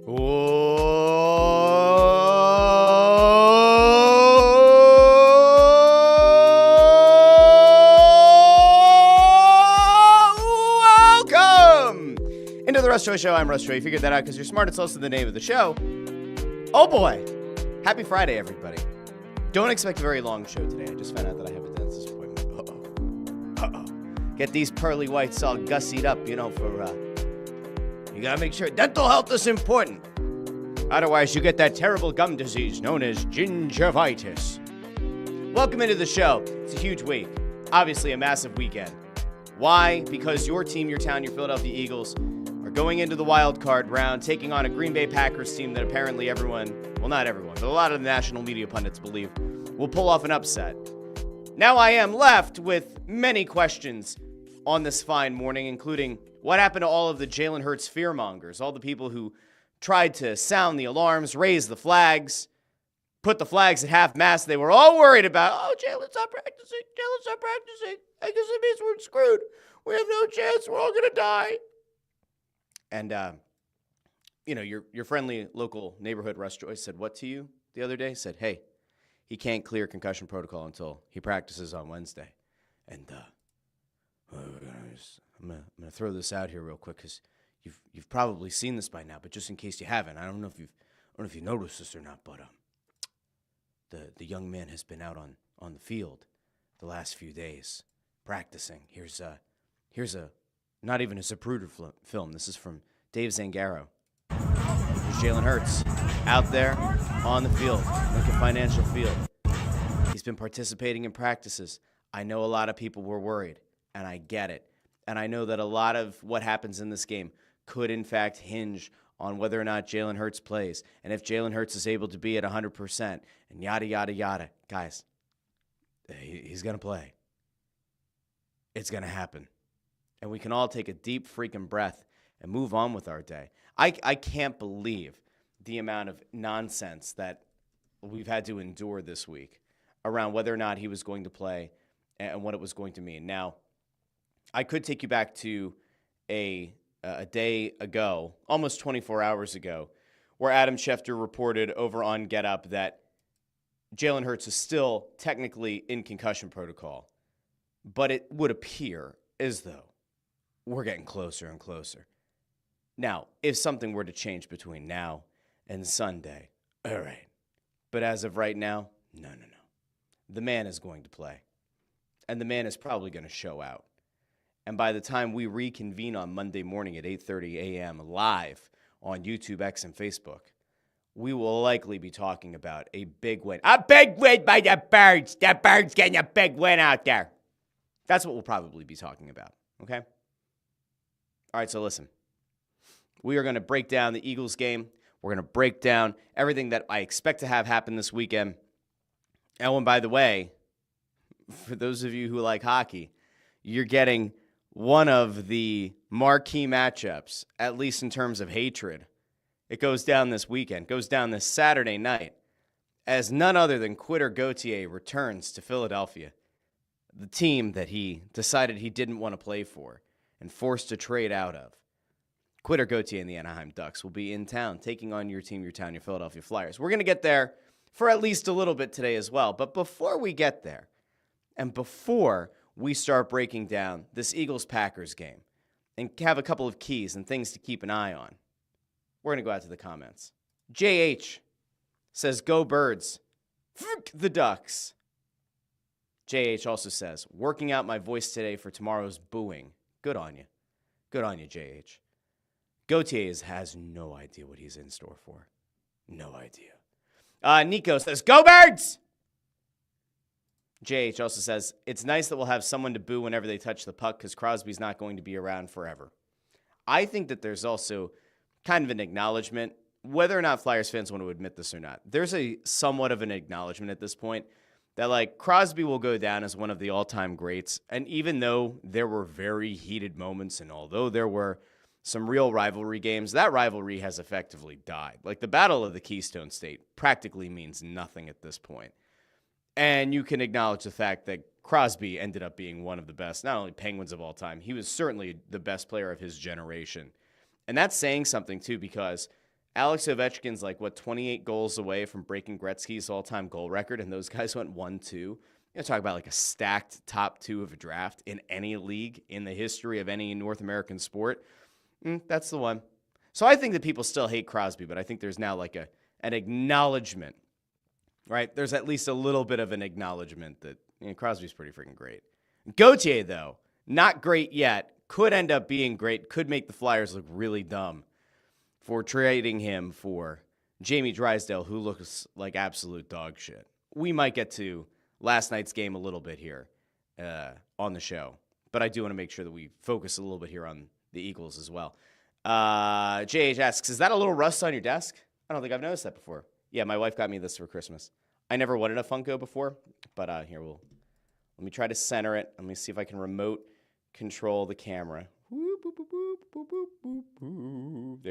Welcome into the Russ Joy Show. I'm Russ Joy. You figured that out because you're smart. It's also the name of the show. Oh boy. Happy Friday, everybody. Don't expect a very long show today. I just found out that I have a dentist appointment. Uh-oh. Get these pearly whites all gussied up, for, you gotta make sure dental health is important. Otherwise, you get that terrible gum disease known as gingivitis. Welcome into the show. It's a huge week. Obviously, a massive weekend. Why? Because your team, your town, your Philadelphia Eagles are going into the wild card round, taking on a Green Bay Packers team that apparently everyone, well, not everyone, but a lot of the national media pundits believe will pull off an upset. Now I am left with many questions on this fine morning, including what happened to all of the Jalen Hurts fearmongers, all the people who tried to sound the alarms, raise the flags, put the flags at half-mast. They were all worried about, Jalen's not practicing. I guess it means we're screwed. We have no chance. We're all going to die. And, your friendly local neighborhood Russ Joy said what to you the other day? Said, hey, he can't clear concussion protocol until he practices on Wednesday. And I'm gonna throw this out here real quick because you've probably seen this by now, but just in case you haven't, I don't know if you noticed this or not, but the young man has been out on the field the last few days practicing. Here's a not even a Zapruder film. This is from Dave Zangaro. Here's Jalen Hurts out there on the field, Lincoln Financial Field. He's been participating in practices. I know a lot of people were worried, and I get it. And I know that a lot of what happens in this game could, in fact, hinge on whether or not Jalen Hurts plays. And if Jalen Hurts is able to be at 100% and yada, yada, yada. Guys, he's going to play. It's going to happen. And we can all take a deep freaking breath and move on with our day. I can't believe the amount of nonsense that we've had to endure this week around whether or not he was going to play and what it was going to mean. Now, I could take you back to a day ago, almost 24 hours ago, where Adam Schefter reported over on Get Up that Jalen Hurts is still technically in concussion protocol, but it would appear as though we're getting closer and closer. Now, if something were to change between now and Sunday, all right. But as of right now, no. The man is going to play, and the man is probably going to show out. And by the time we reconvene on Monday morning at 8:30 a.m. live on YouTube, X, and Facebook, we will likely be talking about a big win. A big win by the Birds. The Birds getting a big win out there. That's what we'll probably be talking about, okay? All right, so listen. We are going to break down the Eagles game. We're going to break down everything that I expect to have happen this weekend. And by the way, for those of you who like hockey, you're getting one of the marquee matchups, at least in terms of hatred. It goes down this weekend, goes down this Saturday night, as none other than Quitter Gauthier returns to Philadelphia, the team that he decided he didn't want to play for and forced to trade out of. Quitter Gauthier and the Anaheim Ducks will be in town, taking on your team, your town, your Philadelphia Flyers. We're going to get there for at least a little bit today as well. But before we get there, and before we start breaking down this Eagles-Packers game and have a couple of keys and things to keep an eye on, we're going to go out to the comments. JH says, go Birds. Fuck the Ducks. JH also says, working out my voice today for tomorrow's booing. Good on you. Good on you, JH. Gauthier has no idea what he's in store for. No idea. Nico says, go Birds! JH also says, it's nice that we'll have someone to boo whenever they touch the puck because Crosby's not going to be around forever. I think that there's also kind of an acknowledgement, whether or not Flyers fans want to admit this or not. There's a somewhat of an acknowledgement at this point that, Crosby will go down as one of the all-time greats. And even though there were very heated moments and although there were some real rivalry games, that rivalry has effectively died. The Battle of the Keystone State practically means nothing at this point. And you can acknowledge the fact that Crosby ended up being one of the best, not only Penguins of all time, he was certainly the best player of his generation. And that's saying something, too, because Alex Ovechkin's 28 goals away from breaking Gretzky's all-time goal record, and those guys went 1-2. You talk about a stacked top 2 of a draft in any league in the history of any North American sport. That's the one. So I think that people still hate Crosby, but I think there's now an acknowledgement, right? There's at least a little bit of an acknowledgement that Crosby's pretty freaking great. Gauthier, though, not great yet, could end up being great, could make the Flyers look really dumb for trading him for Jamie Drysdale, who looks like absolute dog shit. We might get to last night's game a little bit here on the show, but I do want to make sure that we focus a little bit here on the Eagles as well. JH asks, is that a little rust on your desk? I don't think I've noticed that before. Yeah, my wife got me this for Christmas. I never wanted a Funko before, but let me try to center it. Let me see if I can remote control the camera. There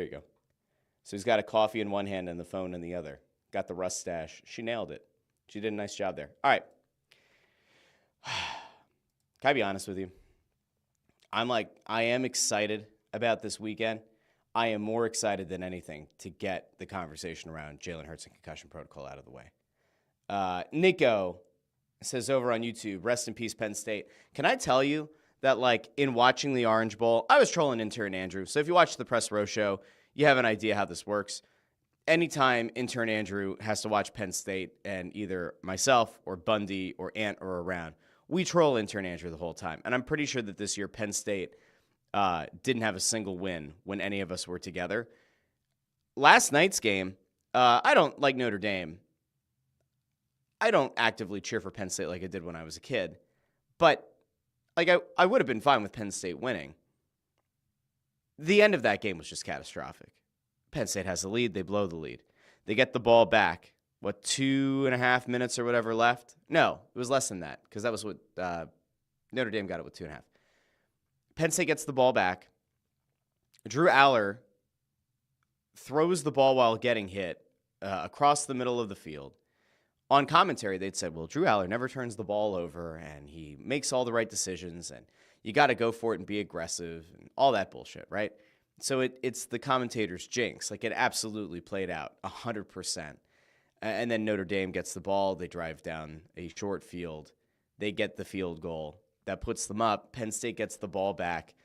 you go. So he's got a coffee in one hand and the phone in the other. Got the rust stash. She nailed it. She did a nice job there. All right. Can I be honest with you? I am excited about this weekend. I am more excited than anything to get the conversation around Jalen Hurts and concussion protocol out of the way. Nico says over on YouTube, rest in peace, Penn State. Can I tell you that, in watching the Orange Bowl, I was trolling intern Andrew. So if you watch the Press Row show, you have an idea how this works. Anytime intern Andrew has to watch Penn State and either myself or Bundy or Ant are around, we troll intern Andrew the whole time. And I'm pretty sure that this year Penn State didn't have a single win when any of us were together. Last night's game, I don't like Notre Dame. I don't actively cheer for Penn State like I did when I was a kid. But I would have been fine with Penn State winning. The end of that game was just catastrophic. Penn State has the lead. They blow the lead. They get the ball back. 2.5 minutes or whatever left? No, it was less than that because that was what Notre Dame got it with 2.5. Penn State gets the ball back. Drew Aller throws the ball while getting hit across the middle of the field. On commentary, they'd said, well, Drew Aller never turns the ball over, and he makes all the right decisions, and you got to go for it and be aggressive, and all that bullshit, right? So it's the commentator's jinx. It absolutely played out 100%. And then Notre Dame gets the ball. They drive down a short field. They get the field goal. That puts them up. Penn State gets the ball back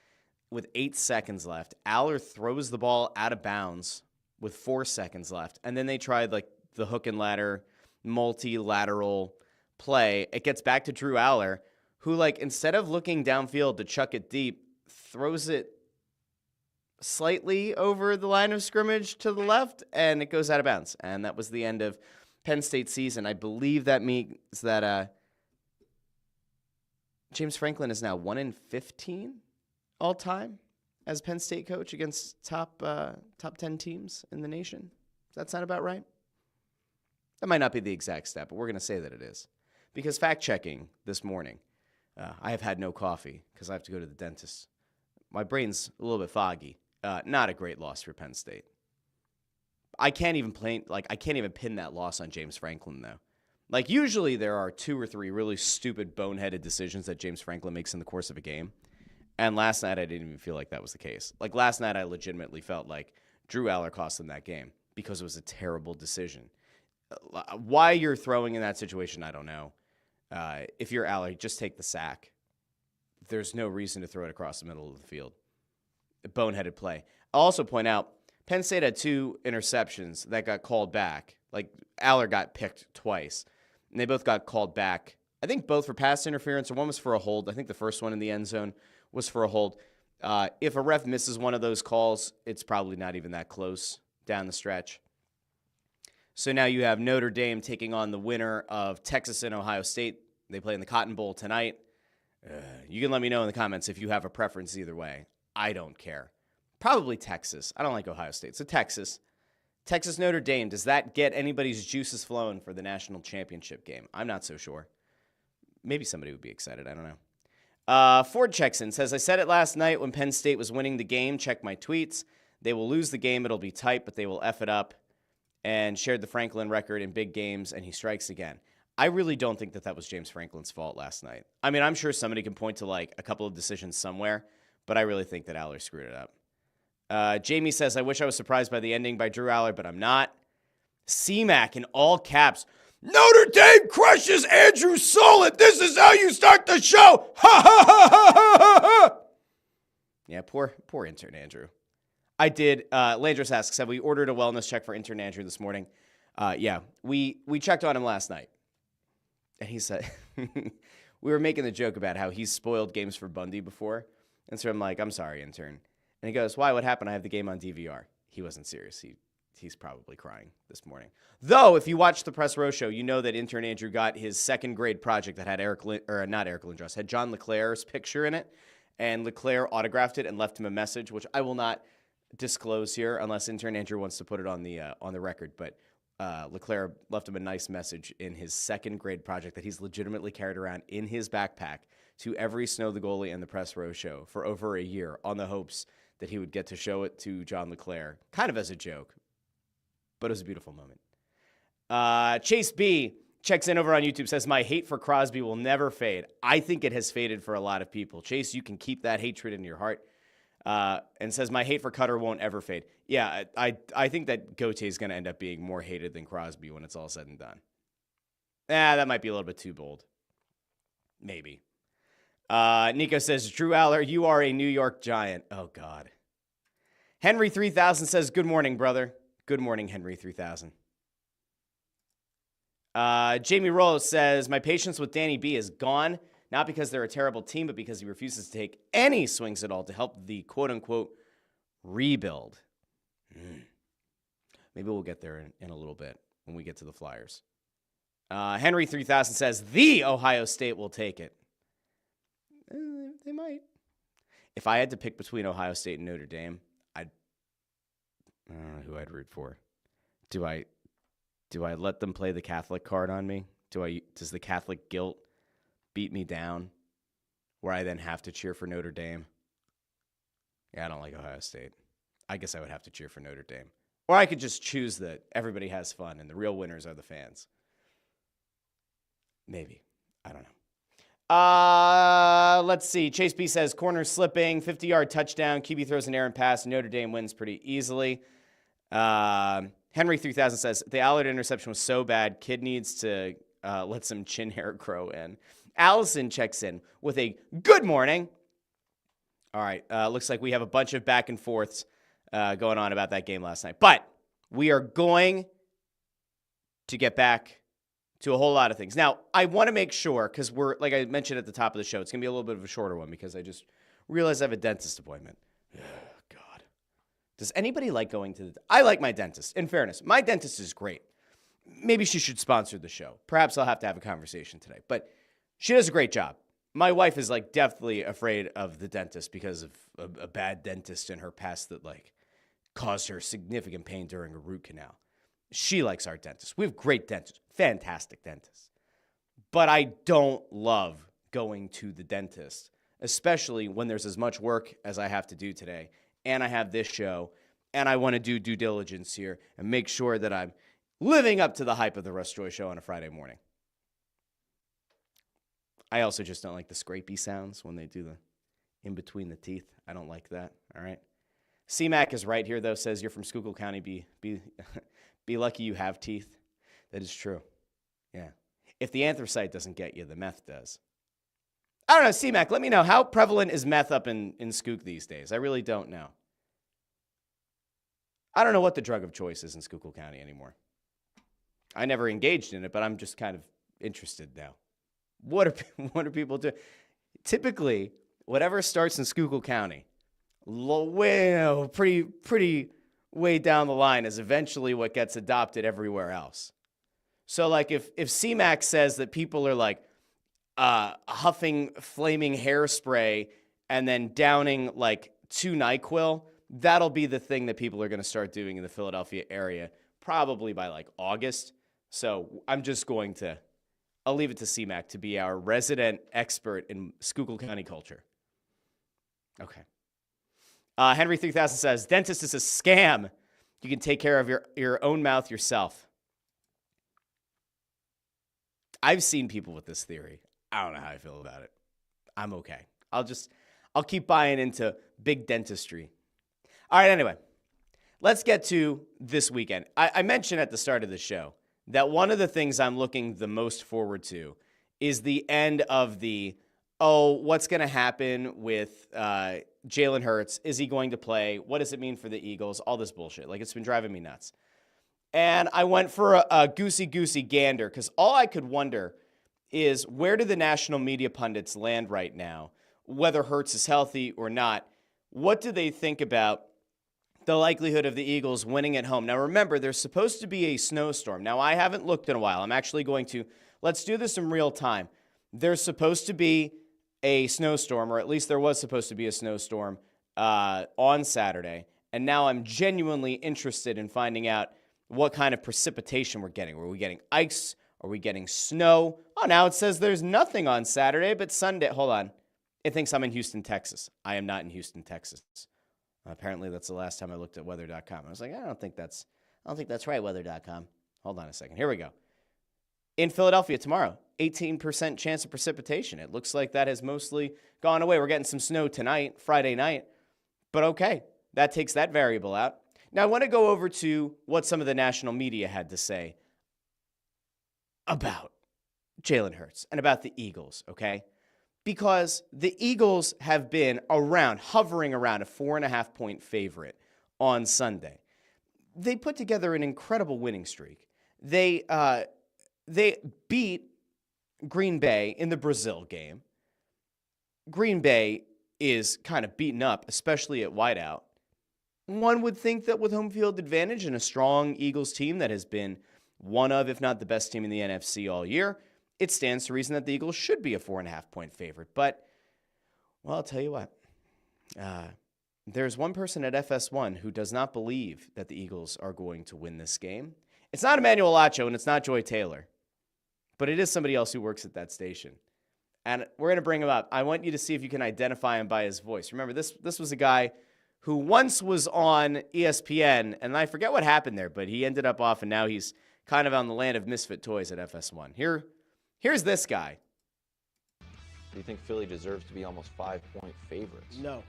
with 8 seconds left. Aller throws the ball out of bounds with 4 seconds left. And then they tried the hook and ladder, multilateral play. It gets back to Drew Aller, who instead of looking downfield to chuck it deep, throws it slightly over the line of scrimmage to the left, and it goes out of bounds. And that was the end of Penn State's season. I believe that means that James Franklin is now 1-15 all time as Penn State coach against top 10 teams in the nation. Does that sound about right? That might not be the exact stat, but we're going to say that it is. Because fact-checking this morning, I have had no coffee because I have to go to the dentist. My brain's a little bit foggy. Not a great loss for Penn State. I can't even pin that loss on James Franklin, though. Usually there are 2 or 3 really stupid, boneheaded decisions that James Franklin makes in the course of a game. And last night, I didn't even feel like that was the case. Last night, I legitimately felt like Drew Aller cost them that game because it was a terrible decision. Why you're throwing in that situation, I don't know. If you're Aller, just take the sack. There's no reason to throw it across the middle of the field. A boneheaded play. I'll also point out, Penn State had 2 interceptions that got called back. Aller got picked twice. And they both got called back. I think both for pass interference, or one was for a hold. I think the first one in the end zone was for a hold. If a ref misses one of those calls, it's probably not even that close down the stretch. So now you have Notre Dame taking on the winner of Texas and Ohio State. They play in the Cotton Bowl tonight. You can let me know in the comments if you have a preference either way. I don't care. Probably Texas. I don't like Ohio State. So Texas, Notre Dame, does that get anybody's juices flowing for the national championship game? I'm not so sure. Maybe somebody would be excited. I don't know. Ford checks in, says, I said it last night when Penn State was winning the game. Check my tweets. They will lose the game. It'll be tight, but they will F it up. And shared the Franklin record in big games, and he strikes again. I really don't think that was James Franklin's fault last night. I mean, I'm sure somebody can point to a couple of decisions somewhere, but I really think that Aller screwed it up. Jamie says, I wish I was surprised by the ending by Drew Aller, but I'm not. C-Mac in all caps. Notre Dame crushes Andrew Solid. This is how you start the show. Ha ha ha ha ha ha. Yeah, poor intern Andrew. I did. Landris asks, have we ordered a wellness check for intern Andrew this morning? Yeah, we checked on him last night. And he said, we were making the joke about how he's spoiled games for Bundy before. And so I'm like, I'm sorry, intern. And he goes, why? What happened? I have the game on DVR. He wasn't serious. He's probably crying this morning. Though, if you watch the Press Row show, you know that intern Andrew got his second grade project that had had John LeClaire's picture in it. And LeClaire autographed it and left him a message, which I will not disclose here unless intern Andrew wants to put it on the record. But LeClaire left him a nice message in his second grade project that he's legitimately carried around in his backpack to every Snow the Goalie and the Press Row show for over a year on the hopes that he would get to show it to John LeClaire, kind of as a joke. But it was a beautiful moment. Chase B checks in over on YouTube, says, my hate for Crosby will never fade. I think it has faded for a lot of people. Chase, you can keep that hatred in your heart. And says, my hate for Cutter won't ever fade. Yeah, I think that Gauthier is going to end up being more hated than Crosby when it's all said and done. That might be a little bit too bold. Maybe. Nico says, Drew Aller, you are a New York Giant. Oh, God. Henry 3000 says, good morning, brother. Good morning, Henry 3000. Jamie Rose says, my patience with Danny B is gone, not because they're a terrible team, but because he refuses to take any swings at all to help the quote-unquote rebuild. Maybe we'll get there in a little bit when we get to the Flyers. Henry 3000 says, the Ohio State will take it. They might. If I had to pick between Ohio State and Notre Dame, I don't know who I'd root for. Do I let them play the Catholic card on me? Does the Catholic guilt beat me down where I then have to cheer for Notre Dame? Yeah, I don't like Ohio State. I guess I would have to cheer for Notre Dame. Or I could just choose that everybody has fun and the real winners are the fans. Maybe. I don't know. Let's see. Chase B says, corner slipping, 50-yard touchdown. QB throws an errant pass. Notre Dame wins pretty easily. Henry 3000 says, the Allard interception was so bad, kid needs to let some chin hair grow in. Allison checks in with a good morning. All right, looks like we have a bunch of back and forths going on about that game last night. But we are going to get back to a whole lot of things. Now, I want to make sure, because we're, like I mentioned at the top of the show, it's going to be a little bit of a shorter one because I just realized I have a dentist appointment. God. Does anybody like going to the... I like my dentist. In fairness, my dentist is great. Maybe she should sponsor the show. Perhaps I'll have to have a conversation today. But she does a great job. My wife is, like, definitely afraid of the dentist because of a bad dentist in her past that, like, caused her significant pain during a root canal. She likes our dentist. We have great dentists, fantastic dentists. But I don't love going to the dentist, especially when there's as much work as I have to do today, and I have this show, and I want to do due diligence here and make sure that I'm living up to the hype of the Russ Joy Show on a Friday morning. I also just don't like the scrapey sounds when they do the in between the teeth. I don't like that, all right? C-Mac is right here, though, says you're from Schuylkill County. Be lucky you have teeth. That is true. Yeah. If the anthracite doesn't get you, the meth does. I don't know, C-Mac, let me know. How prevalent is meth up in Skook these days? I really don't know. I don't know what the drug of choice is in Schuylkill County anymore. I never engaged in it, but I'm just kind of interested now. What are people doing? Typically, whatever starts in Schuylkill County, pretty way down the line is eventually what gets adopted everywhere else. So, like, if C-Mac says that people are, like, huffing flaming hairspray and then downing, like, 2 NyQuil, that'll be the thing that people are going to start doing in the Philadelphia area probably by, like, August. So I'm just going to... I'll leave it to C-Mac to be our resident expert in Schuylkill County culture. Okay. Henry 3000 says, dentist is a scam. You can take care of your own mouth yourself. I've seen people with this theory. I don't know how I feel about it. I'm okay. I'll keep buying into big dentistry. All right, anyway, let's get to this weekend. I mentioned at the start of the show that one of the things I'm looking the most forward to is the end of what's going to happen with Jalen Hurts? Is he going to play? What does it mean for the Eagles? All this bullshit. Like, it's been driving me nuts. And I went for a goosey gander because all I could wonder is where do the national media pundits land right now, whether Hurts is healthy or not? What do they think about the likelihood of the Eagles winning at home? Now, remember, there's supposed to be a snowstorm. Now, I haven't looked in a while. I'm actually going to, let's do this in real time. There's supposed to be a snowstorm, or at least there was supposed to be a snowstorm on Saturday. And now I'm genuinely interested in finding out what kind of precipitation we're getting. Are we getting ice? Are we getting snow? Oh, now it says there's nothing on Saturday, but Sunday. Hold on. It thinks I'm in Houston, Texas. I am not in Houston, Texas. Apparently, that's the last time I looked at weather.com. I was like, I don't think that's right, weather.com. Hold on a second. Here we go. In Philadelphia tomorrow, 18% chance of precipitation. It looks like that has mostly gone away. We're getting some snow tonight, Friday night. But okay, that takes that variable out. Now, I want to go over to what some of the national media had to say about Jalen Hurts and about the Eagles, okay? Because the Eagles have been hovering around a 4.5-point favorite on Sunday. They put together an incredible winning streak. They beat Green Bay in the Brazil game. Green Bay is kind of beaten up, especially at wideout. One would think that with home field advantage and a strong Eagles team that has been one of, if not the best team in the NFC all year, it stands to reason that the Eagles should be a 4.5-point favorite. But, well, I'll tell you what. There's one person at FS1 who does not believe that the Eagles are going to win this game. It's not Emmanuel Acho, and it's not Joy Taylor. But it is somebody else who works at that station. And we're going to bring him up. I want you to see if you can identify him by his voice. Remember, this was a guy who once was on ESPN, and I forget what happened there, but he ended up off, and now he's kind of on the land of misfit toys at FS1. Here's this guy. Do you think Philly deserves to be almost 5-point favorites? No.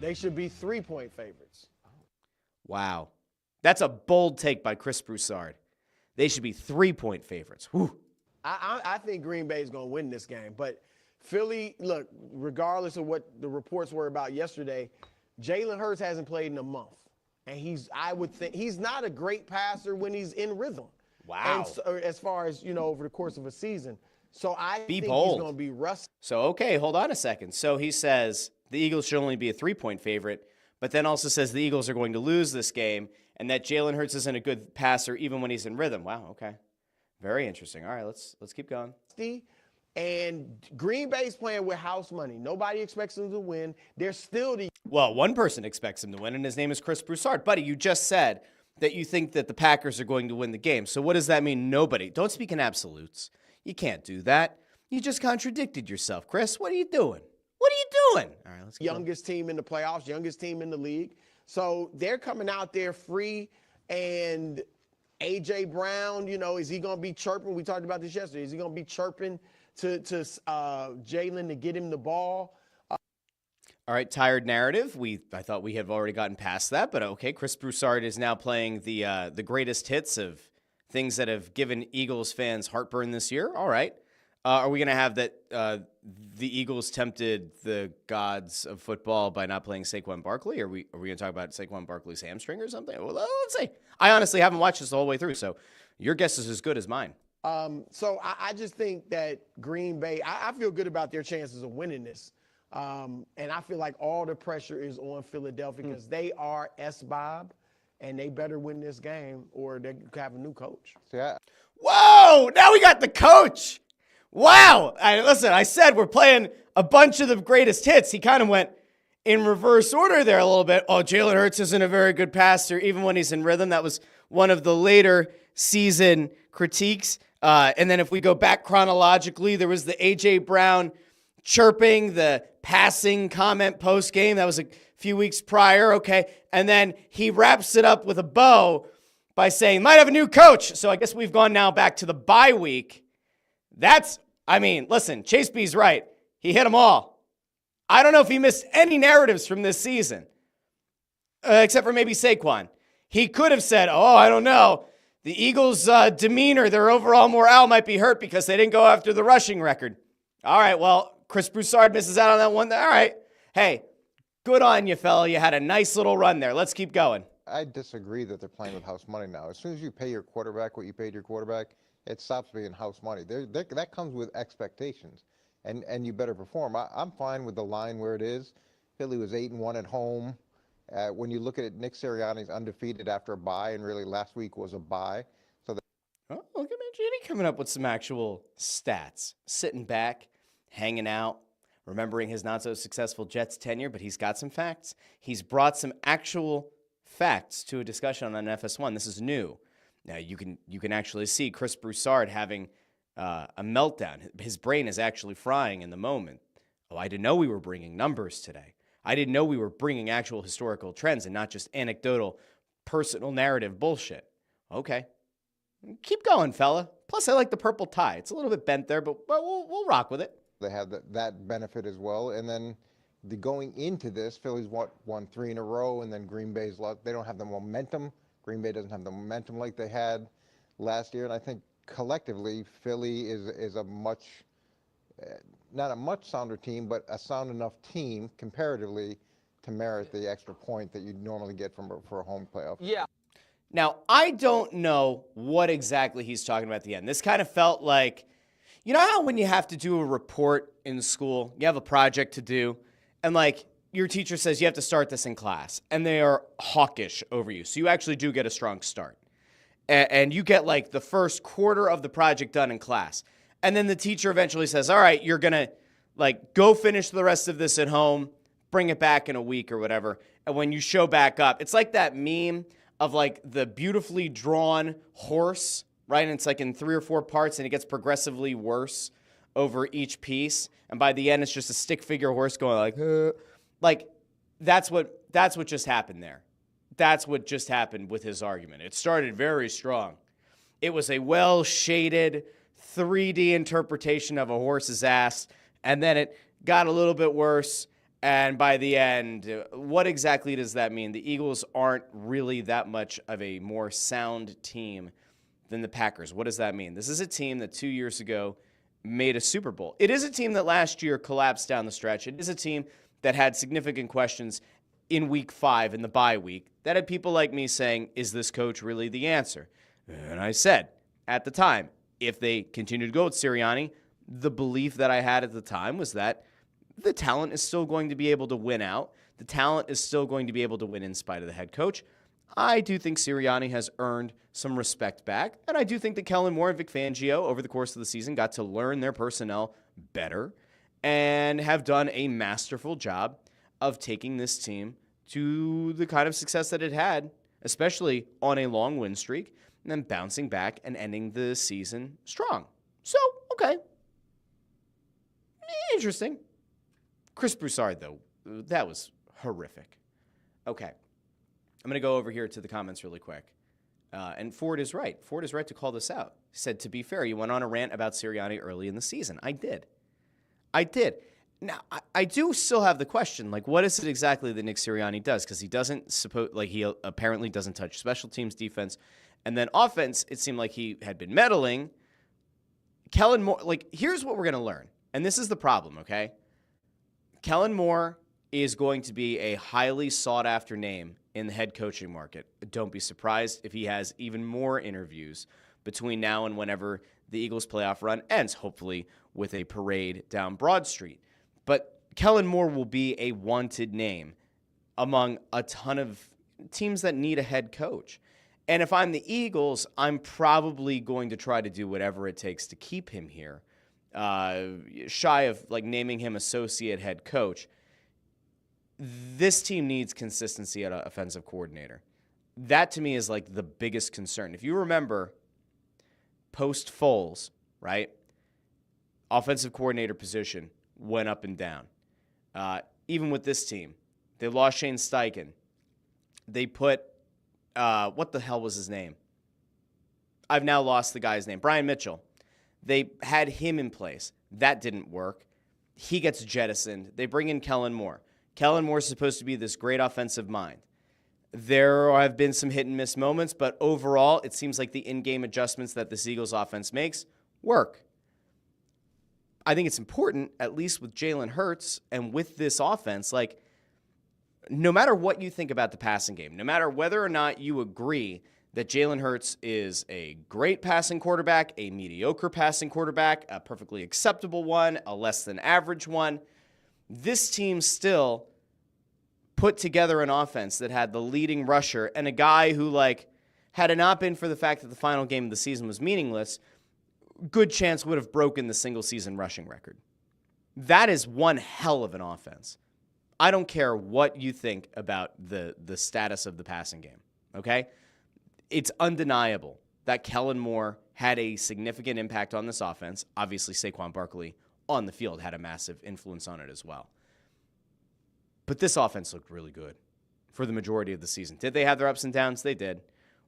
They should be 3-point favorites. Wow. That's a bold take by Chris Broussard. They should be 3-point favorites. Whew. I think Green Bay is going to win this game. But Philly, look, regardless of what the reports were about yesterday, Jalen Hurts hasn't played in a month. And I would think he's not a great passer when he's in rhythm. Wow. And so, as far as, over the course of a season. So I think bold. He's going to be rusty. So, okay, hold on a second. So he says the Eagles should only be a 3-point favorite, but then also says the Eagles are going to lose this game and that Jalen Hurts isn't a good passer even when he's in rhythm. Wow, okay. Very interesting. All right, let's keep going. And Green Bay's playing with house money. Nobody expects them to win. They're still the Well, one person expects him to win, and his name is Chris Broussard. Buddy, you just said that you think that the Packers are going to win the game. So what does that mean? Nobody. Don't speak in absolutes. You can't do that. You just contradicted yourself, Chris. What are you doing? What are you doing? All right, let's go. Youngest team in the playoffs, youngest team in the league. So they're coming out there free. And A.J. Brown, is he going to be chirping? We talked about this yesterday. Is he going to be chirping to Jalen to get him the ball? All right, tired narrative. I thought we have already gotten past that, but okay. Chris Broussard is now playing the greatest hits of things that have given Eagles fans heartburn this year. All right. Are we going to have that the Eagles tempted the gods of football by not playing Saquon Barkley? Are we going to talk about Saquon Barkley's hamstring or something? Well, let's see. I honestly haven't watched this the whole way through, so your guess is as good as mine. So I just think that Green Bay, I feel good about their chances of winning this. And I feel like all the pressure is on Philadelphia because they are S-Bob, and they better win this game or they have a new coach. Yeah. Whoa! Now we got the coach. Wow. Listen, I said we're playing a bunch of the greatest hits. He kind of went in reverse order there a little bit. Oh, Jalen Hurts isn't a very good passer, even when he's in rhythm. That was one of the later season critiques. And then if we go back chronologically, there was the A.J. Brown chirping, the passing comment post-game. That was a few weeks prior, okay? And then he wraps it up with a bow by saying, might have a new coach. So I guess we've gone now back to the bye week. Listen, Chase B's right. He hit them all. I don't know if he missed any narratives from this season. except for maybe Saquon. He could have said, oh, I don't know. The Eagles' demeanor, their overall morale might be hurt because they didn't go after the rushing record. All right, well, Chris Broussard misses out on that one. All right. Hey, good on you, fella. You had a nice little run there. Let's keep going. I disagree that they're playing with house money now. As soon as you pay your quarterback what you paid your quarterback, it stops being house money. That comes with expectations, and you better perform. I'm fine with the line where it is. Philly was 8-1 at home. When you look at it, Nick Sirianni's undefeated after a bye, and really last week was a bye. So oh, look at Mancini coming up with some actual stats. Sitting back, hanging out, remembering his not-so-successful Jets tenure, but he's got some facts. He's brought some actual facts to a discussion on FS1. This is new. Now, you can actually see Chris Broussard having a meltdown. His brain is actually frying in the moment. Oh, I didn't know we were bringing numbers today. I didn't know we were bringing actual historical trends and not just anecdotal, personal narrative bullshit. Okay. Keep going, fella. Plus, I like the purple tie. It's a little bit bent there, but we'll rock with it. they have that benefit as well. And then going into this, Philly's won 3 in a row, and then Green Bay's lost. They don't have the momentum. Green Bay doesn't have the momentum like they had last year. And I think collectively, Philly is a much not a much sounder team, but a sound enough team comparatively to merit the extra point that you'd normally get for a home playoff. Yeah. Now, I don't know what exactly he's talking about at the end. This kind of felt like, you know how when you have to do a report in school, you have a project to do, and like your teacher says you have to start this in class, and they are hawkish over you. So you actually do get a strong start. And you get like the first quarter of the project done in class. And then the teacher eventually says, all right, you're going to like go finish the rest of this at home, bring it back in a week or whatever. And when you show back up, it's like that meme of like the beautifully drawn horse, right? And it's like in 3 or 4 parts, and it gets progressively worse over each piece. And by the end, it's just a stick figure horse going like that's what just happened there. That's what just happened with his argument. It started very strong. It was a well-shaded 3D interpretation of a horse's ass, and then it got a little bit worse. And by the end, what exactly does that mean? The Eagles aren't really that much of a more sound team than the Packers. What does that mean? This is a team that 2 years ago made a Super Bowl. It is a team that last year collapsed down the stretch. It is a team that had significant questions in week 5 in the bye week that had people like me saying, is this coach really the answer? And I said at the time, if they continue to go with Sirianni, the belief that I had at the time was that the talent is still going to be able to win out. The talent is still going to be able to win in spite of the head coach. I do think Sirianni has earned some respect back, and I do think that Kellen Moore and Vic Fangio over the course of the season got to learn their personnel better and have done a masterful job of taking this team to the kind of success that it had, especially on a long win streak, and then bouncing back and ending the season strong. So, okay. Interesting. Chris Broussard, though, that was horrific. Okay. I'm going to go over here to the comments really quick. And Ford is right. Ford is right to call this out. He said, to be fair, you went on a rant about Sirianni early in the season. I did. Now, I do still have the question, like, what is it exactly that Nick Sirianni does? Because he he apparently doesn't touch special teams, defense, and then offense, it seemed like he had been meddling. Kellen Moore, like, here's what we're going to learn. And this is the problem, okay? Kellen Moore is going to be a highly sought-after name in the head coaching market. Don't be surprised if he has even more interviews between now and whenever the Eagles' playoff run ends, hopefully with a parade down Broad Street. But Kellen Moore will be a wanted name among a ton of teams that need a head coach. And if I'm the Eagles, I'm probably going to try to do whatever it takes to keep him here. Shy of like naming him associate head coach. This team needs consistency at an offensive coordinator. That to me is like the biggest concern. If you remember, post Foles, right? Offensive coordinator position went up and down. Even with this team, they lost Shane Steichen. They put, what the hell was his name? I've now lost the guy's name. Brian Mitchell. They had him in place. That didn't work. He gets jettisoned. They bring in Kellen Moore. Kellen Moore is supposed to be this great offensive mind. There have been some hit and miss moments, but overall, it seems like the in-game adjustments that this Eagles offense makes work. I think it's important, at least with Jalen Hurts and with this offense, like, no matter what you think about the passing game, no matter whether or not you agree that Jalen Hurts is a great passing quarterback, a mediocre passing quarterback, a perfectly acceptable one, a less than average one, this team still put together an offense that had the leading rusher and a guy who, like, had it not been for the fact that the final game of the season was meaningless, good chance would have broken the single season rushing record. That is one hell of an offense. I don't care what you think about the status of the passing game, okay? It's undeniable that Kellen Moore had a significant impact on this offense. Obviously, Saquon Barkley on the field had a massive influence on it as well. But this offense looked really good for the majority of the season. Did they have their ups and downs? They did.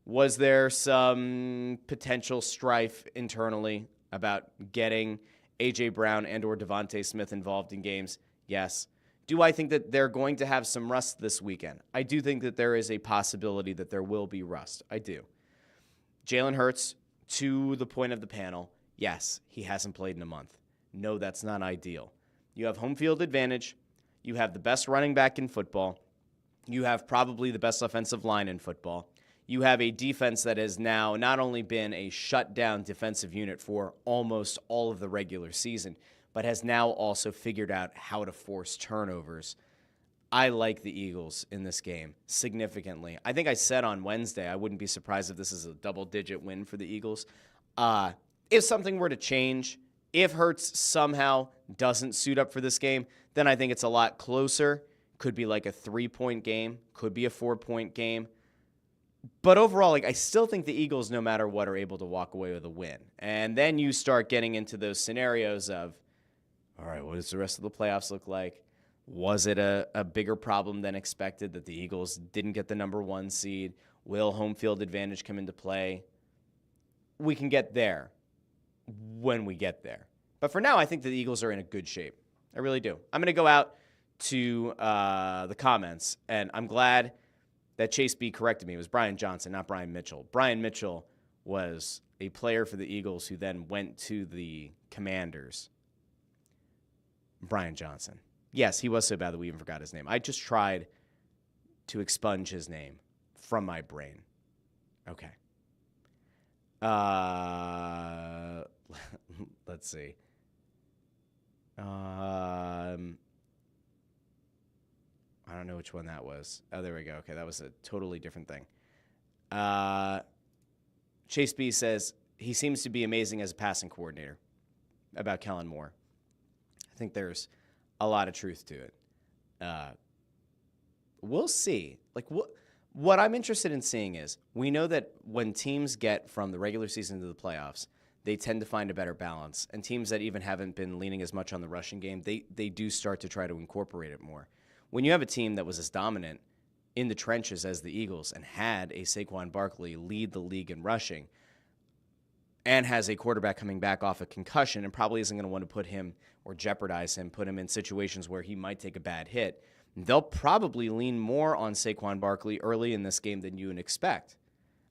Was there some potential strife internally about getting A.J. Brown and or Devontae Smith involved in games? Yes. Do I think that they're going to have some rust this weekend? I do think that there is a possibility that there will be rust. I do. Jalen Hurts, to the point of the panel, yes, he hasn't played in a month. No, that's not ideal. You have home field advantage. You have the best running back in football. You have probably the best offensive line in football. You have a defense that has now not only been a shutdown defensive unit for almost all of the regular season, but has now also figured out how to force turnovers. I like the Eagles in this game significantly. I think I said on Wednesday I wouldn't be surprised if this is a double-digit win for the Eagles. If something were to change, if Hurts somehow doesn't suit up for this game, then I think it's a lot closer. Could be like a 3-point game, could be a 4-point game. But overall, like, I still think the Eagles, no matter what, are able to walk away with a win. And then you start getting into those scenarios of, all right, what does the rest of the playoffs look like? Was it a bigger problem than expected that the Eagles didn't get the number 1 seed? Will home field advantage come into play? We can get there when we get there. But for now, I think that the Eagles are in a good shape. I really do. I'm going to go out to the comments, and I'm glad that Chase B corrected me. It was Brian Johnson, not Brian Mitchell. Brian Mitchell was a player for the Eagles who then went to the Commanders. Brian Johnson. Yes, he was so bad that we even forgot his name. I just tried to expunge his name from my brain. Okay. Let's see. I don't know which one that was. Oh, there we go. Okay, that was a totally different thing. Chase B says he seems to be amazing as a passing coordinator about Kellen Moore. I think there's a lot of truth to it. We'll see. Like, what I'm interested in seeing is we know that when teams get from the regular season to the playoffs, they tend to find a better balance. And teams that even haven't been leaning as much on the rushing game, they do start to try to incorporate it more. When you have a team that was as dominant in the trenches as the Eagles and had a Saquon Barkley lead the league in rushing and has a quarterback coming back off a concussion and probably isn't going to want to put him or jeopardize him, put him in situations where he might take a bad hit, they'll probably lean more on Saquon Barkley early in this game than you would expect.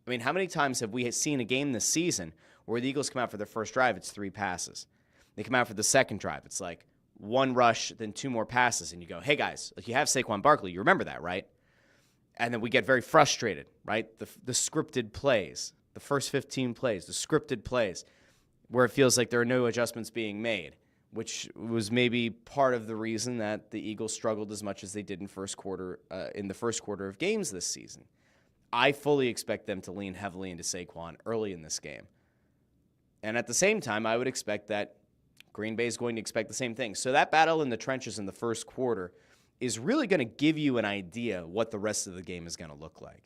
I mean, how many times have we seen a game this season where the Eagles come out for their first drive, it's 3 passes. They come out for the second drive, it's like 1 rush, then 2 more passes, and you go, hey guys, like, you have Saquon Barkley, you remember that, right? And then we get very frustrated, right? The scripted plays, the first 15 plays, the scripted plays, where it feels like there are no adjustments being made, which was maybe part of the reason that the Eagles struggled as much as they did in the first quarter of games this season. I fully expect them to lean heavily into Saquon early in this game. And at the same time, I would expect that Green Bay is going to expect the same thing. So that battle in the trenches in the first quarter is really going to give you an idea what the rest of the game is going to look like.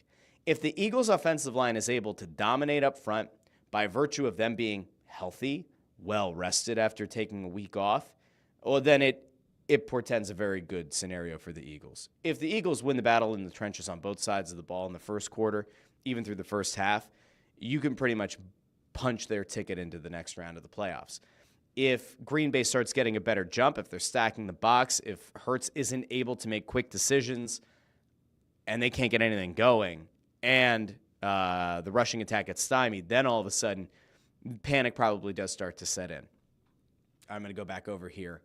If the Eagles' offensive line is able to dominate up front by virtue of them being healthy, well-rested after taking a week off, well, then it portends a very good scenario for the Eagles. If the Eagles win the battle in the trenches on both sides of the ball in the first quarter, even through the first half, you can pretty much punch their ticket into the next round of the playoffs. If Green Bay starts getting a better jump, if they're stacking the box, if Hurts isn't able to make quick decisions, and they can't get anything going, and the rushing attack gets stymied, then all of a sudden, panic probably does start to set in. I'm going to go back over here.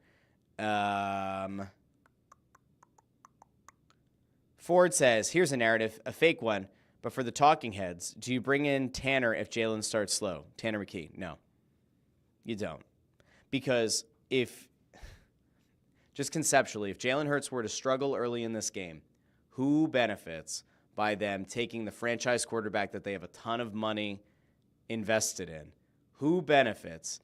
Ford says, here's a narrative, a fake one, but for the talking heads, do you bring in Tanner if Jalen starts slow? Tanner McKee, no. You don't. Because just conceptually, if Jalen Hurts were to struggle early in this game, who benefits by them taking the franchise quarterback that they have a ton of money invested in? Who benefits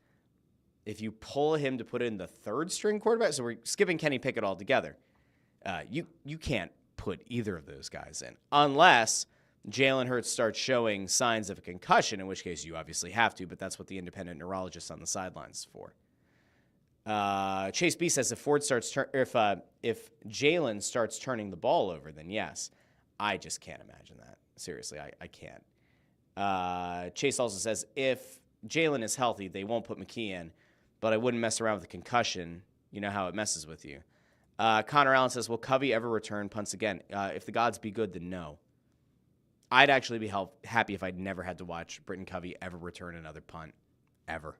if you pull him to put in the third string quarterback? So we're skipping Kenny Pickett altogether. You can't put either of those guys in unless Jalen Hurts starts showing signs of a concussion, in which case you obviously have to, but that's what the independent neurologist on the sidelines is for. Chase B says if Jalen starts turning the ball over, then yes. I just can't imagine that. Seriously, I can't. Chase also says if Jalen is healthy, they won't put McKee in, but I wouldn't mess around with a concussion. You know how it messes with you. Connor Allen says, will Covey ever return punts again? If the gods be good, then no. I'd actually be happy if I'd never had to watch Britton Covey ever return another punt. Ever.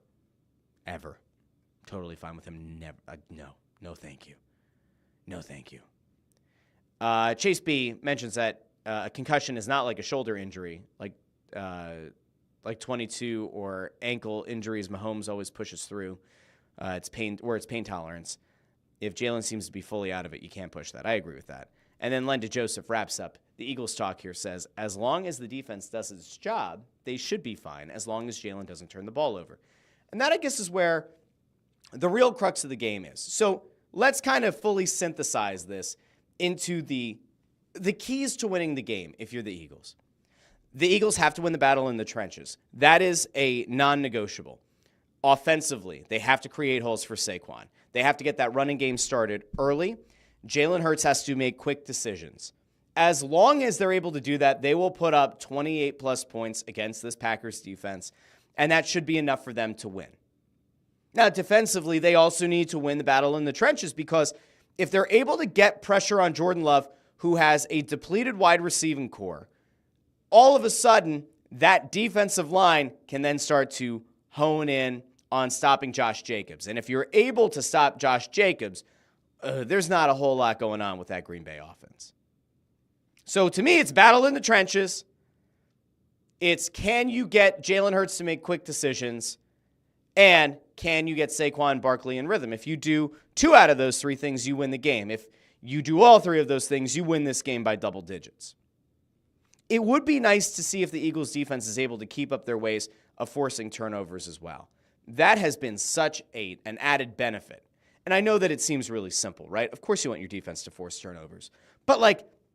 Totally fine with him. Never. No, thank you. No, thank you. Chase B mentions that a concussion is not like a shoulder injury, like 22 or ankle injuries Mahomes always pushes through. It's pain tolerance. If Jalen seems to be fully out of it, you can't push that. I agree with that. And then Lenda Joseph wraps up. The Eagles talk here says, as long as the defense does its job, they should be fine, as long as Jalen doesn't turn the ball over. And that, I guess, is where the real crux of the game is. So let's kind of fully synthesize this into the keys to winning the game if you're the Eagles. The Eagles have to win the battle in the trenches. That is a non-negotiable. Offensively, they have to create holes for Saquon. They have to get that running game started early. Jalen Hurts has to make quick decisions. As long as they're able to do that, they will put up 28-plus points against this Packers defense, and that should be enough for them to win. Now, defensively, they also need to win the battle in the trenches because if they're able to get pressure on Jordan Love, who has a depleted wide receiving core, all of a sudden, that defensive line can then start to hone in on stopping Josh Jacobs. And if you're able to stop Josh Jacobs, there's not a whole lot going on with that Green Bay offense. So to me, it's battle in the trenches. It's can you get Jalen Hurts to make quick decisions, and can you get Saquon Barkley in rhythm? If you do 2 out of those 3 things, you win the game. If you do all 3 of those things, you win this game by double digits. It would be nice to see if the Eagles' defense is able to keep up their ways of forcing turnovers as well. That has been such an added benefit. And I know that it seems really simple, right? Of course you want your defense to force turnovers. But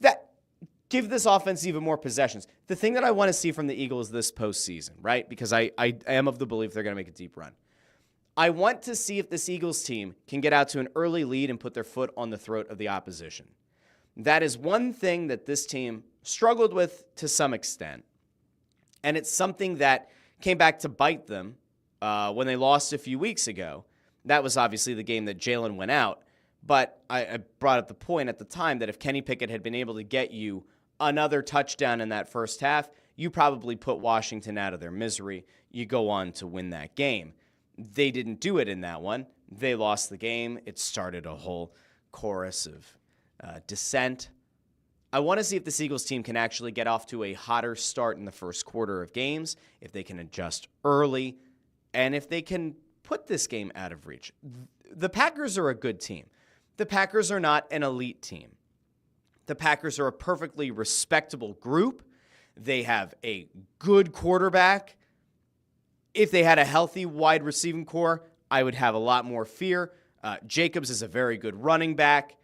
that, give this offense even more possessions. The thing that I want to see from the Eagles this postseason, right? Because I am of the belief they're going to make a deep run. I want to see if this Eagles team can get out to an early lead and put their foot on the throat of the opposition. That is one thing that this team struggled with to some extent. And it's something that came back to bite them when they lost a few weeks ago. That was obviously the game that Jalen went out. But I brought up the point at the time that if Kenny Pickett had been able to get you another touchdown in that first half, you probably put Washington out of their misery. You go on to win that game. They didn't do it in that one. They lost the game. It started a whole chorus of dissent. I want to see if this Eagles team can actually get off to a hotter start in the first quarter of games, if they can adjust early, and if they can put this game out of reach. The Packers are a good team. The Packers are not an elite team. The Packers are a perfectly respectable group. They have a good quarterback. If they had a healthy wide receiving core, I would have a lot more fear. Jacobs is a very good running back.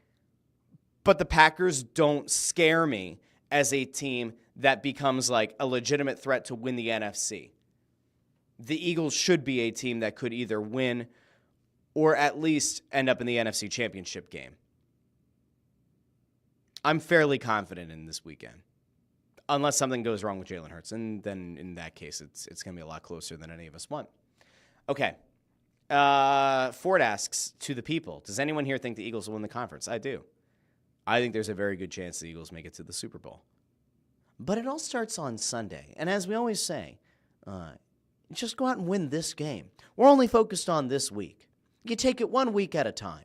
But the Packers don't scare me as a team that becomes like a legitimate threat to win the NFC. The Eagles should be a team that could either win or at least end up in the NFC Championship game. I'm fairly confident in this weekend. Unless something goes wrong with Jalen Hurts. And then in that case, it's going to be a lot closer than any of us want. Okay. Ford asks, to the people, does anyone here think the Eagles will win the conference? I do. I think there's a very good chance the Eagles make it to the Super Bowl. But it all starts on Sunday. And as we always say, just go out and win this game. We're only focused on this week. You take it 1 week at a time.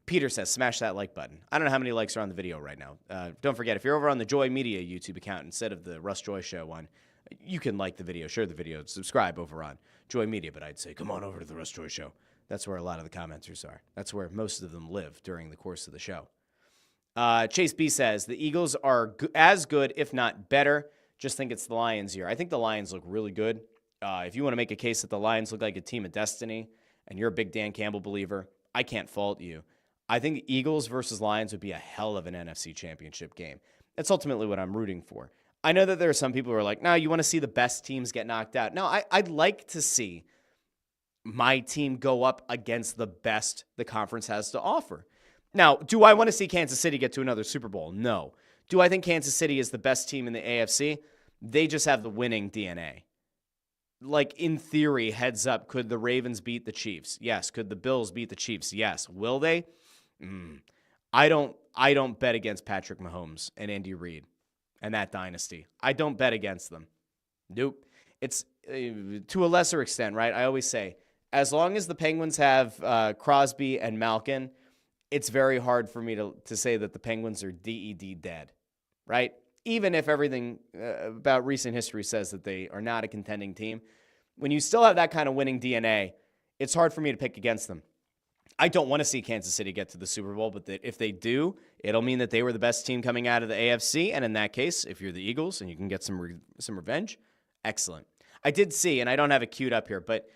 Peter says, smash that like button. I don't know how many likes are on the video right now. Don't forget, if you're over on the Joy Media YouTube account instead of the Russ Joy Show one, you can like the video, share the video, subscribe over on Joy Media. But I'd say, come on over to the Russ Joy Show. That's where a lot of the commenters are. That's where most of them live during the course of the show. Chase B says, the Eagles are as good, if not better. Just think it's the Lions' year. I think the Lions look really good. If you want to make a case that the Lions look like a team of destiny, and you're a big Dan Campbell believer, I can't fault you. I think the Eagles versus Lions would be a hell of an NFC championship game. That's ultimately what I'm rooting for. I know that there are some people who are like, no, you want to see the best teams get knocked out. No, I'd like to see my team go up against the best the conference has to offer. Now, do I want to see Kansas City get to another Super Bowl? No. Do I think Kansas City is the best team in the AFC? They just have the winning DNA. Like, in theory, heads up, could the Ravens beat the Chiefs? Yes. Could the Bills beat the Chiefs? Yes. Will they? I don't bet against Patrick Mahomes and Andy Reid and that dynasty. I don't bet against them. Nope. It's to a lesser extent, right? I always say, as long as the Penguins have Crosby and Malkin, it's very hard for me to say that the Penguins are DED dead, right? Even if everything about recent history says that they are not a contending team, when you still have that kind of winning DNA, it's hard for me to pick against them. I don't want to see Kansas City get to the Super Bowl, but if they do, it'll mean that they were the best team coming out of the AFC. And in that case, if you're the Eagles and you can get some revenge, excellent. I did see, and I don't have it queued up here, but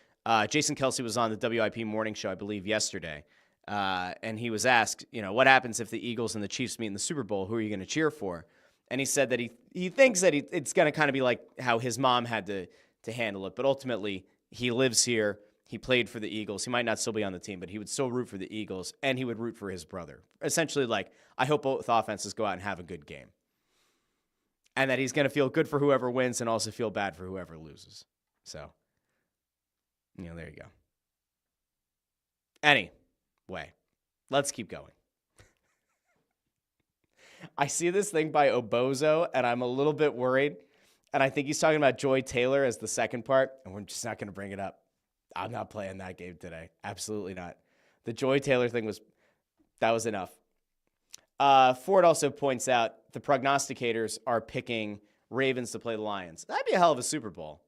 Jason Kelsey was on the WIP morning show, I believe, yesterday. And he was asked, what happens if the Eagles and the Chiefs meet in the Super Bowl? Who are you going to cheer for? And he said that he thinks that it's going to kind of be like how his mom had to handle it. But ultimately, he lives here. He played for the Eagles. He might not still be on the team, but he would still root for the Eagles, and he would root for his brother. Essentially, like, I hope both offenses go out and have a good game. And that he's going to feel good for whoever wins and also feel bad for whoever loses. So, there you go. Anyway, let's keep going. I see this thing by Obozo, and I'm a little bit worried. And I think he's talking about Joy Taylor as the second part, and we're just not going to bring it up. I'm not playing that game today. Absolutely not. The Joy Taylor thing was enough. Ford also points out the prognosticators are picking Ravens to play the Lions. That'd be a hell of a Super Bowl.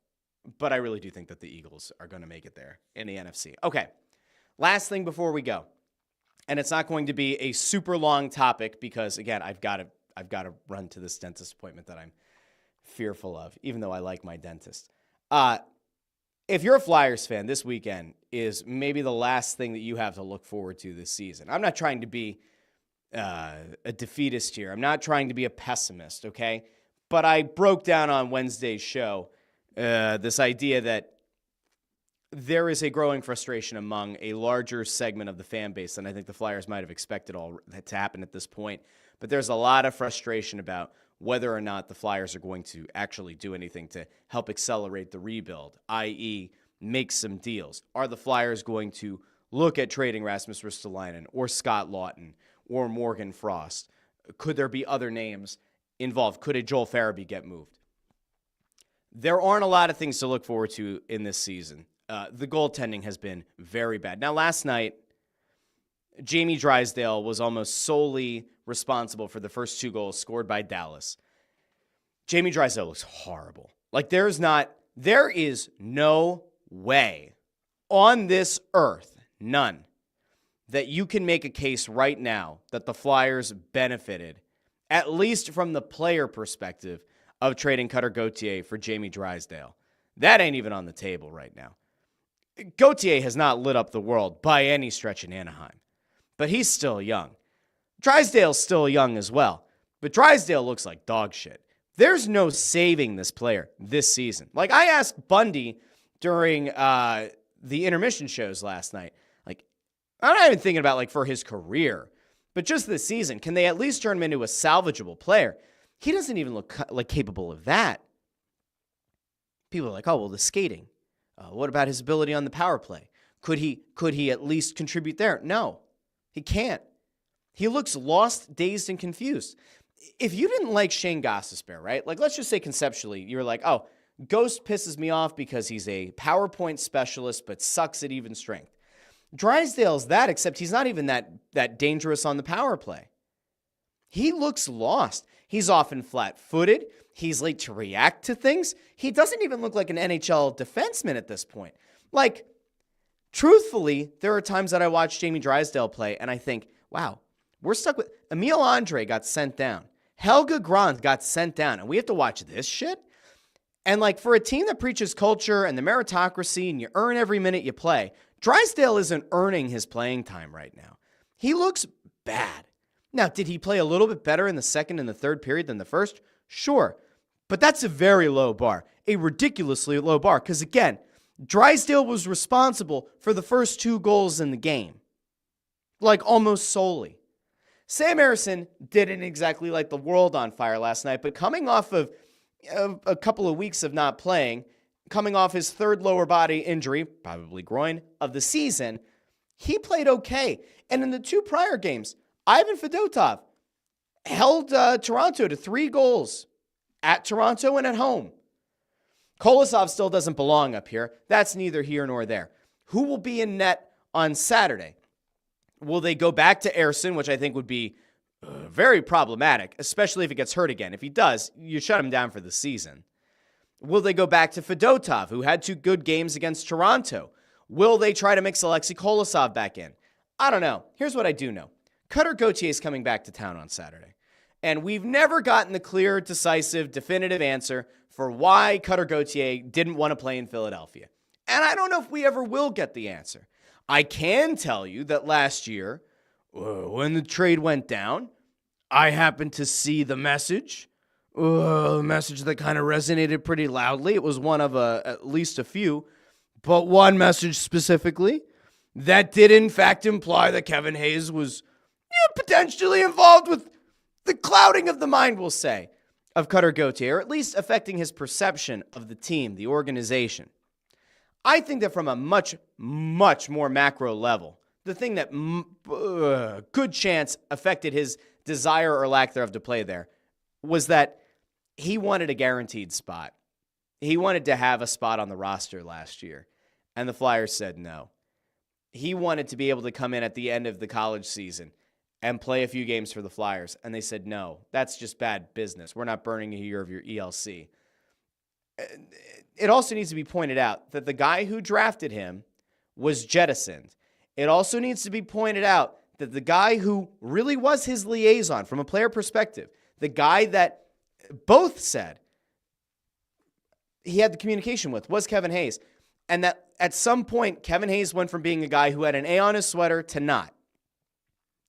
But I really do think that the Eagles are going to make it there in the NFC. Okay. Last thing before we go. And it's not going to be a super long topic because, again, I've got to run to this dentist appointment that I'm fearful of, even though I like my dentist. If you're a Flyers fan, this weekend is maybe the last thing that you have to look forward to this season. I'm not trying to be a defeatist here. I'm not trying to be a pessimist, okay? But I broke down on Wednesday's show this idea that there is a growing frustration among a larger segment of the fan base than I think the Flyers might have expected all to happen at this point. But there's a lot of frustration about whether or not the Flyers are going to actually do anything to help accelerate the rebuild, i.e. make some deals. Are the Flyers going to look at trading Rasmus Ristolainen or Scott Lawton or Morgan Frost? Could there be other names involved? Could a Joel Farabee get moved? There aren't a lot of things to look forward to in this season. The goaltending has been very bad. Now, last night, Jamie Drysdale was almost solely responsible for the first 2 goals scored by Dallas. Jamie Drysdale looks horrible. Like, there is no way on this earth, none, that you can make a case right now that the Flyers benefited, at least from the player perspective, of trading Cutter Gauthier for Jamie Drysdale. That ain't even on the table right now. Gauthier has not lit up the world by any stretch in Anaheim, but he's still young. Drysdale's still young as well, but Drysdale looks like dog shit. There's no saving this player this season. Like, I asked Bundy during the intermission shows last night, like, I'm not even thinking about, like, for his career, but just this season, can they at least turn him into a salvageable player? He doesn't even look like capable of that. People are like, oh, well, the skating. What about his ability on the power play? Could he at least contribute there? No, he can't. He looks lost, dazed, and confused. If you didn't like Shane Gostisbehere, right? Like, let's just say conceptually, you're like, oh, Ghost pisses me off because he's a PowerPoint specialist but sucks at even strength. Drysdale's that, except he's not even that dangerous on the power play. He looks lost. He's often flat-footed. He's late to react to things. He doesn't even look like an NHL defenseman at this point. Like, truthfully, there are times that I watch Jamie Drysdale play and I think, wow, we're stuck with... Emil Andre got sent down. Helga Grant got sent down. And we have to watch this shit? And like, for a team that preaches culture and the meritocracy and you earn every minute you play, Drysdale isn't earning his playing time right now. He looks bad. Now, did he play a little bit better in the second and the third period than the first? Sure. But that's a very low bar. A ridiculously low bar. Because again, Drysdale was responsible for the first 2 goals in the game. Like, almost solely. Sam Ersson didn't exactly light the world on fire last night, but coming off of a couple of weeks of not playing, coming off his 3rd lower body injury, probably groin, of the season, he played okay. And in the 2 prior games, Ivan Fedotov held Toronto to 3 goals at Toronto and at home. Kolosov still doesn't belong up here. That's neither here nor there. Who will be in net on Saturday? Will they go back to Ersson, which I think would be very problematic, especially if he gets hurt again. If he does, you shut him down for the season. Will they go back to Fedotov, who had 2 good games against Toronto? Will they try to mix Alexei Kolosov back in? I don't know. Here's what I do know. Cutter Gauthier is coming back to town on Saturday. And we've never gotten the clear, decisive, definitive answer for why Cutter Gauthier didn't want to play in Philadelphia. And I don't know if we ever will get the answer. I can tell you that last year, when the trade went down, I happened to see the message. A message that kind of resonated pretty loudly. It was one of at least a few, but one message specifically that did in fact imply that Kevin Hayes was potentially involved with the clouding of the mind, we'll say, of Cutter Gauthier, or at least affecting his perception of the team, the organization. I think that from a much, much more macro level, the thing that good chance affected his desire or lack thereof to play there was that he wanted a guaranteed spot. He wanted to have a spot on the roster last year, and the Flyers said no. He wanted to be able to come in at the end of the college season and play a few games for the Flyers, and they said no, that's just bad business. We're not burning a year of your ELC. It also needs to be pointed out that the guy who drafted him was jettisoned. It also needs to be pointed out that the guy who really was his liaison from a player perspective, the guy that both said he had the communication with, was Kevin Hayes. And that at some point, Kevin Hayes went from being a guy who had an A on his sweater to not.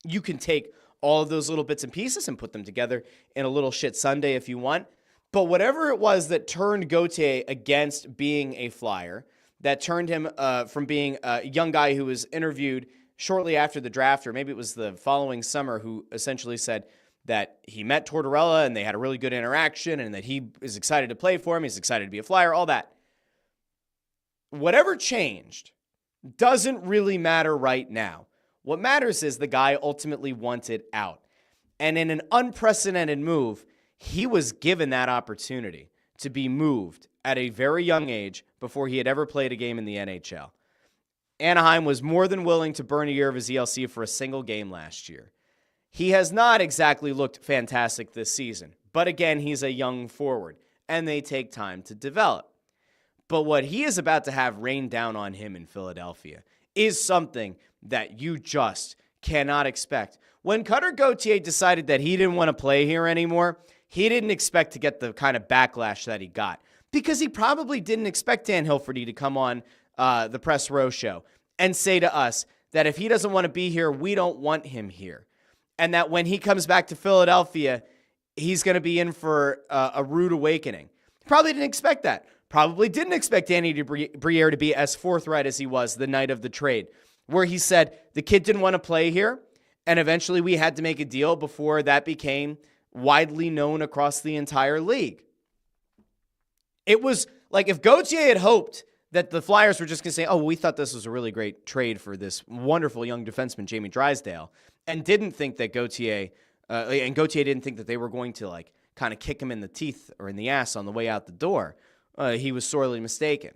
You can take all of those little bits and pieces and put them together in a little shit Sunday if you want. But whatever it was that turned Gauthier against being a Flyer, that turned him from being a young guy who was interviewed shortly after the draft, or maybe it was the following summer, who essentially said that he met Tortorella and they had a really good interaction and that he is excited to play for him, he's excited to be a Flyer, all that. Whatever changed doesn't really matter right now. What matters is the guy ultimately wanted out. And in an unprecedented move, he was given that opportunity to be moved at a very young age before he had ever played a game in the NHL. Anaheim was more than willing to burn a year of his ELC for a single game last year. He has not exactly looked fantastic this season, but again, he's a young forward, and they take time to develop. But what he is about to have rained down on him in Philadelphia is something that you just cannot expect. When Cutter Gauthier decided that he didn't want to play here anymore, he didn't expect to get the kind of backlash that he got, because he probably didn't expect Dan Hilferty to come on the Press Row show and say to us that if he doesn't want to be here, we don't want him here. And that when he comes back to Philadelphia, he's going to be in for a rude awakening. Probably didn't expect that. Probably didn't expect Danny Briere to be as forthright as he was the night of the trade, where he said the kid didn't want to play here, and eventually we had to make a deal before that became widely known across the entire league. It was like if Gauthier had hoped that the Flyers were just going to say, oh, we thought this was a really great trade for this wonderful young defenseman, Jamie Drysdale, and didn't think that Gauthier didn't think that they were going to like kind of kick him in the teeth or in the ass on the way out the door, he was sorely mistaken.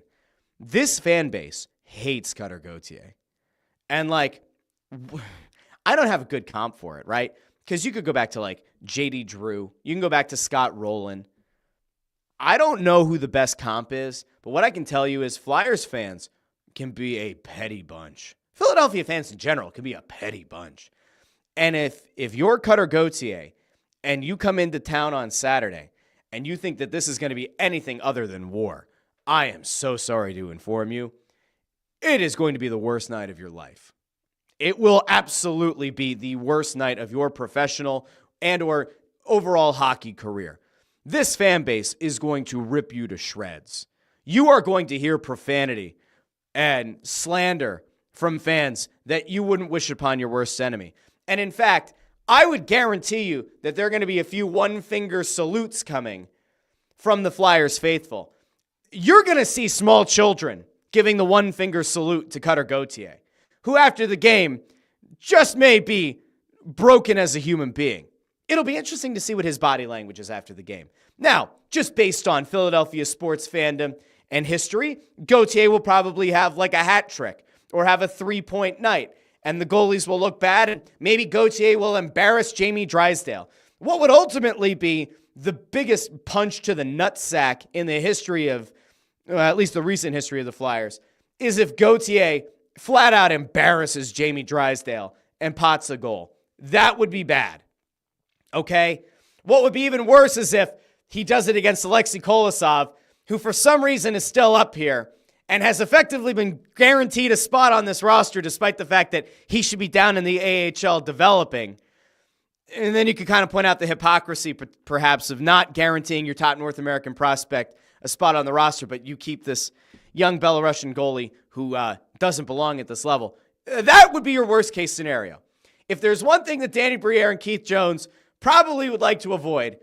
This fan base hates Cutter Gauthier. And like, I don't have a good comp for it, right? Because you could go back to like JD Drew. You can go back to Scott Rowland. I don't know who the best comp is, but what I can tell you is Flyers fans can be a petty bunch. Philadelphia fans in general can be a petty bunch. And if you're Cutter Gauthier and you come into town on Saturday and you think that this is going to be anything other than war, I am so sorry to inform you, it is going to be the worst night of your life. It will absolutely be the worst night of your professional and or overall hockey career. This fan base is going to rip you to shreds. You are going to hear profanity and slander from fans that you wouldn't wish upon your worst enemy. And in fact, I would guarantee you that there are going to be a few one-finger salutes coming from the Flyers faithful. You're going to see small children giving the one-finger salute to Cutter Gauthier, who after the game just may be broken as a human being. It'll be interesting to see what his body language is after the game. Now, just based on Philadelphia sports fandom and history, Gauthier will probably have like a hat trick or have a 3-point night, and the goalies will look bad, and maybe Gauthier will embarrass Jamie Drysdale. What would ultimately be the biggest punch to the nutsack in the history of, at least the recent history of the Flyers, is if Gauthier flat out embarrasses Jamie Drysdale and pots a goal. That would be bad. Okay? What would be even worse is if he does it against Alexei Kolosov, who for some reason is still up here and has effectively been guaranteed a spot on this roster despite the fact that he should be down in the AHL developing. And then you could kind of point out the hypocrisy perhaps of not guaranteeing your top North American prospect a spot on the roster, but you keep this young Belarusian goalie who doesn't belong at this level. That would be your worst case scenario. If there's one thing that Danny Briere and Keith Jones probably would like to avoid,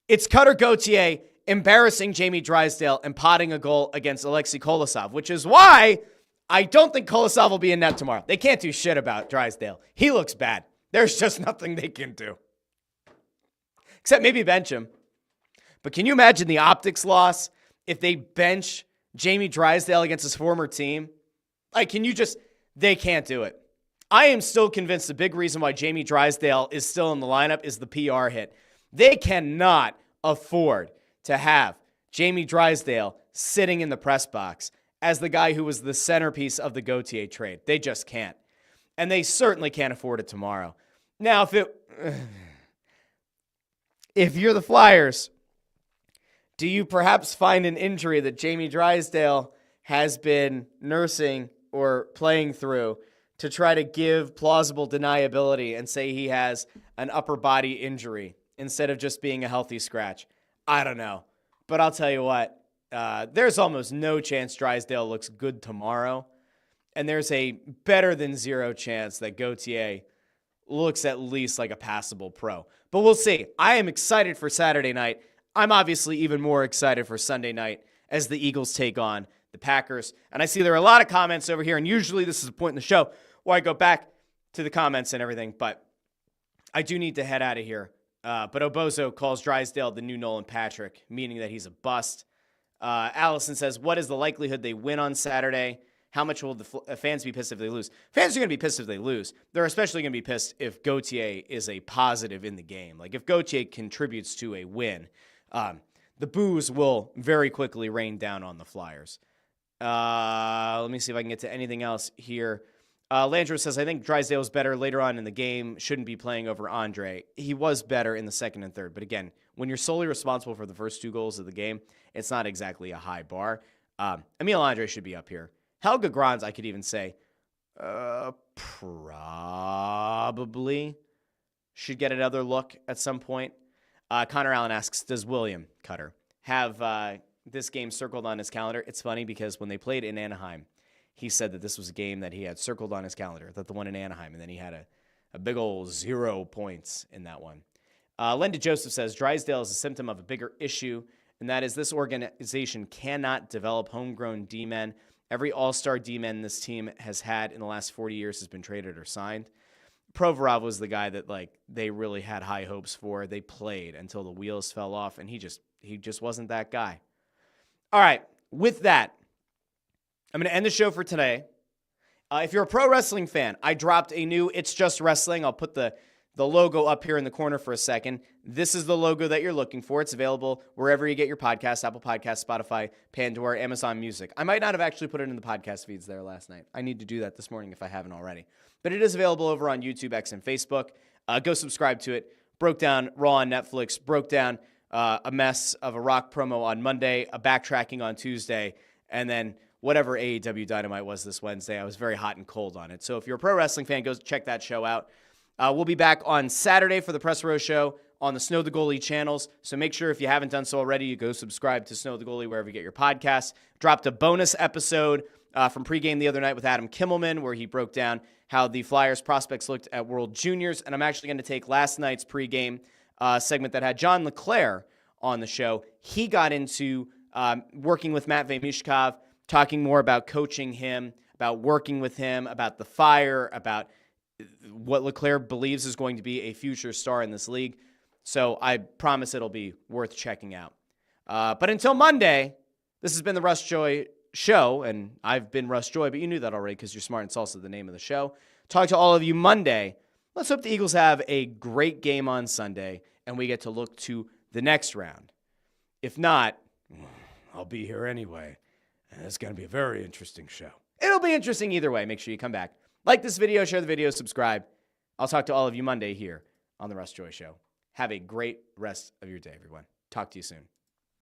it's Cutter Gauthier embarrassing Jamie Drysdale and potting a goal against Alexei Kolosov, which is why I don't think Kolosov will be in net tomorrow. They can't do shit about Drysdale. He looks bad. There's just nothing they can do. Except maybe bench him. But can you imagine the optics loss if they bench Jamie Drysdale against his former team? Like, they can't do it. I am still convinced the big reason why Jamie Drysdale is still in the lineup is the PR hit. They cannot afford to have Jamie Drysdale sitting in the press box as the guy who was the centerpiece of the Gauthier trade. They just can't. And they certainly can't afford it tomorrow. Now, if you're the Flyers, do you perhaps find an injury that Jamie Drysdale has been nursing or playing through to try to give plausible deniability and say he has an upper body injury instead of just being a healthy scratch? I don't know. But I'll tell you what, there's almost no chance Drysdale looks good tomorrow. And there's a better than zero chance that Gauthier looks at least like a passable pro. But we'll see. I am excited for Saturday night. I'm obviously even more excited for Sunday night as the Eagles take on the Packers. And I see there are a lot of comments over here, and usually this is a point in the show where I go back to the comments and everything, but I do need to head out of here. But Obozo calls Drysdale the new Nolan Patrick, meaning that he's a bust. Allison says, what is the likelihood they win on Saturday? How much will the fans be pissed if they lose? Fans are going to be pissed if they lose. They're especially going to be pissed if Gauthier is a positive in the game. Like if Gauthier contributes to a win, the boos will very quickly rain down on the Flyers. Let me see if I can get to anything else here. Landrew says, I think Drysdale was better later on in the game. Shouldn't be playing over Andre. He was better in the second and third. But again, when you're solely responsible for the first two goals of the game, it's not exactly a high bar. Emil Andre should be up here. Helga Grans, I could even say, probably should get another look at some point. Connor Allen asks, does William Cutter have this game circled on his calendar? It's funny because when they played in Anaheim, he said that this was a game that he had circled on his calendar, that the one in Anaheim, and then he had a big old 0 points in that one. Linda Joseph says, Drysdale is a symptom of a bigger issue, and that is this organization cannot develop homegrown D-men. Every all-star D-man this team has had in the last 40 years has been traded or signed. Provorov was the guy that like they really had high hopes for. They played until the wheels fell off, and he just wasn't that guy. All right, with that, I'm going to end the show for today. If you're a pro wrestling fan, I dropped a new It's Just Wrestling. I'll put the logo up here in the corner for a second. This is the logo that you're looking for. It's available wherever you get your podcasts, Apple Podcasts, Spotify, Pandora, Amazon Music. I might not have actually put it in the podcast feeds there last night. I need to do that this morning if I haven't already. But it is available over on YouTube, X, and Facebook. Go subscribe to it. Broke down Raw on Netflix. Broke down a mess of a Rock promo on Monday, a backtracking on Tuesday, and then whatever AEW Dynamite was this Wednesday. I was very hot and cold on it. So if you're a pro wrestling fan, go check that show out. We'll be back on Saturday for the Press Row Show on the Snow the Goalie channels. So make sure if you haven't done so already, you go subscribe to Snow the Goalie wherever you get your podcasts. Dropped a bonus episode from pregame the other night with Adam Kimmelman where he broke down how the Flyers prospects looked at World Juniors. And I'm actually going to take last night's pregame segment that had John LeClaire on the show. He got into working with Matt Mishkov, talking more about coaching him, about working with him, about the Fire, about what LeClaire believes is going to be a future star in this league. So I promise it'll be worth checking out. But until Monday, this has been the Russ Joy Show, and I've been Russ Joy, but you knew that already because you're smart and it's also the name of the show. Talk to all of you Monday. Let's hope the Eagles have a great game on Sunday, and we get to look to the next round. If not, I'll be here anyway. And it's going to be a very interesting show. It'll be interesting either way. Make sure you come back. Like this video, share the video, subscribe. I'll talk to all of you Monday here on The Russ Joy Show. Have a great rest of your day, everyone. Talk to you soon.